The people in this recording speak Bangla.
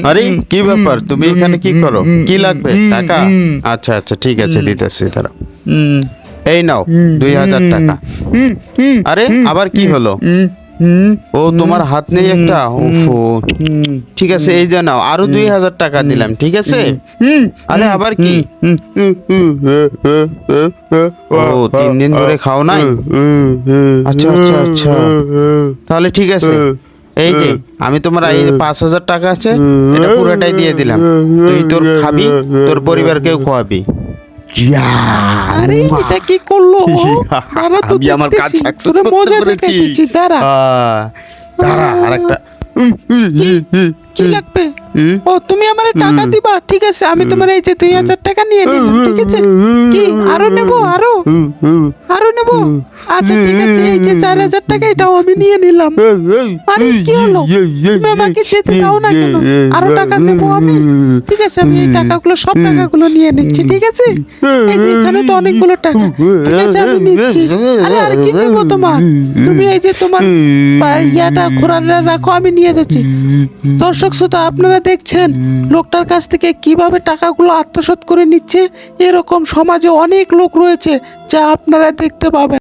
আরে কি ব্যাপার, তুমি এখানে কি করো? কি লাগবে? টাকা? আচ্ছা আচ্ছা ঠিক আছে, দিতেছি দাঁড়াও। এই নাও 2000 টাকা। আরে আবার কি হলো? ও তোমার হাত নেই একটা? ওফো, ঠিক আছে এই যে নাও, আরো 2000 টাকা দিলাম, ঠিক আছে? আরে আবার কি? ও 3 দিন ধরে খাও নাই? আচ্ছা আচ্ছা আচ্ছা, তাহলে ঠিক আছে, এই যে আমি তোমার এই 5000 টাকা আছে, এটা পুরোটাই দিয়ে দিলাম। তুই তোর খাবি, তোর পরিবারকেও খাওয়াবি। আরে এটা কি করলো? দাঁড়া তো আমি আমার কাজ দেখতেছি, সাকসেস তোরে করতে মজা পেরেছি। দেখাইতেছি, দাঁড়া। দাঁড়া আরেকটা। কি লাগবে? ও তুমি আমারে টাকা দিবা, ঠিক আছে আমি তোমার এই যে 2000 টাকা নিয়ে নিলাম, ঠিক আছে? কি আরো নেব? আরো নেব? আচ্ছা ঠিক আছে, এই যে 4000 টাকা এটাও আমি নিয়ে নিলাম। আরে কি হলো? তুমি আমাকে যেতে দাও না কেন? আরো টাকা নেব আমি, ঠিক আছে? আমি এই টাকাগুলো, সব টাকাগুলো নিয়ে নিচ্ছি, ঠিক আছে? এই যে এখানে তো অনেকগুলো টাকা, ঠিক আছে আমি নিচ্ছি। আরে আর কি নেবো তোমার? তুমি এই যে তোমার ইয়াটা খোরাটা রাখো, আমি নিয়ে যাচ্ছি। দর্শক শ্রোতা, আপনারা দেখছেন লোকটার কাছ থেকে কিভাবে টাকাগুলো আত্মসাৎ করে নিচ্ছে। এরকম সমাজে অনেক লোক রয়েছে, যা আপনারা দেখতে পাবেন।